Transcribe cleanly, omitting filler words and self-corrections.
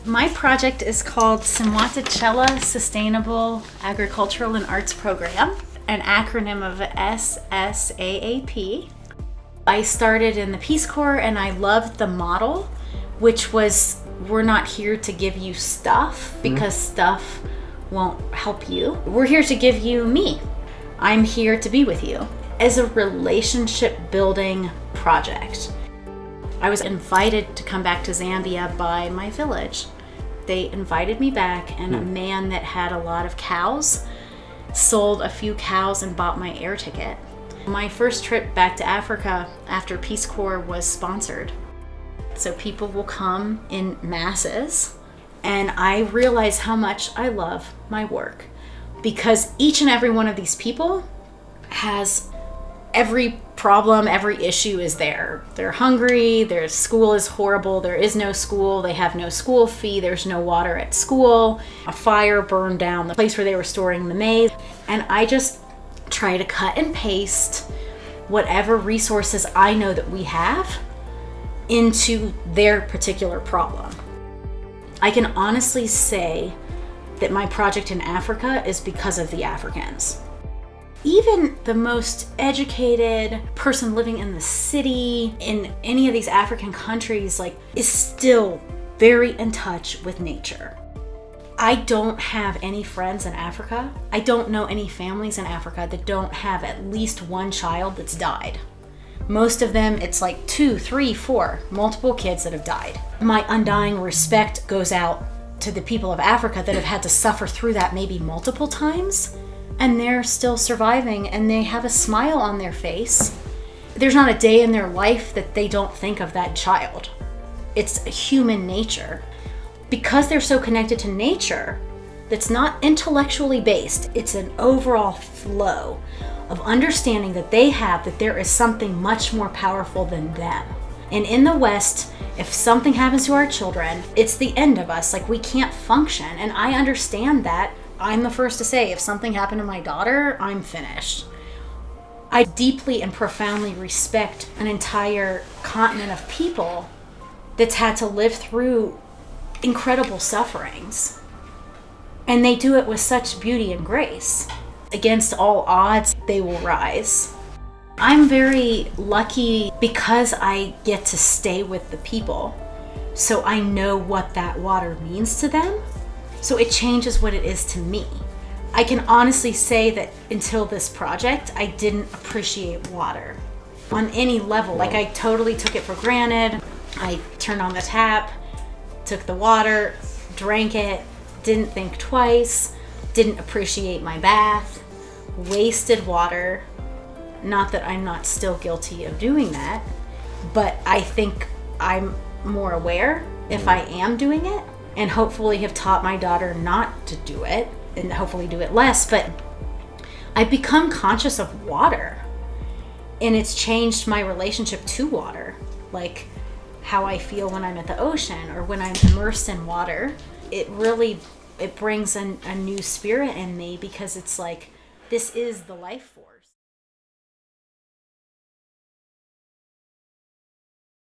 My project is called Simwatachela Sustainable Agricultural and Arts Program, an acronym of SSAAP. I started in the Peace Corps and I loved the model, which was, we're not here to give you stuff because stuff won't help you. We're here to give you me. I'm here to be with you as a relationship building project. I was invited to come back to Zambia by my village. They invited me back, and a man that had a lot of cows sold a few cows and bought my air ticket. My first trip back to Africa after Peace Corps was sponsored. So people will come in masses, and I realize how much I love my work because each and every one of these people has every problem, every issue is there. They're hungry, their school is horrible, there is no school, they have no school fee, there's no water at school, a fire burned down the place where they were storing the maize. And I just try to cut and paste whatever resources I know that we have into their particular problem. I can honestly say that my project in Africa is because of the Africans. Even the most educated person living in the city in any of these African countries is still very in touch with nature. I don't have any friends in Africa. I don't know any families in Africa that don't have at least one child that's died. Most of them, it's 2, 3, 4, multiple kids that have died. My undying respect goes out to the people of Africa that have had to suffer through that maybe multiple times. And they're still surviving and they have a smile on their face. There's not a day in their life that they don't think of that child. It's human nature. Because they're so connected to nature, that's not intellectually based. It's an overall flow of understanding that they have that there is something much more powerful than them. And in the West, if something happens to our children, it's the end of us. We can't function. And I understand that. I'm the first to say, if something happened to my daughter, I'm finished. I deeply and profoundly respect an entire continent of people that's had to live through incredible sufferings. And they do it with such beauty and grace. Against all odds, they will rise. I'm very lucky because I get to stay with the people, so I know what that water means to them. So it changes what it is to me. I can honestly say that until this project, I didn't appreciate water on any level. I totally took it for granted. I turned on the tap, took the water, drank it, didn't think twice, didn't appreciate my bath, wasted water. Not that I'm not still guilty of doing that, but I think I'm more aware if I am doing it. And hopefully have taught my daughter not to do it and hopefully do it less. But I've become conscious of water and it's changed my relationship to water. How I feel when I'm at the ocean or when I'm immersed in water. It brings a new spirit in me because it's this is the life force.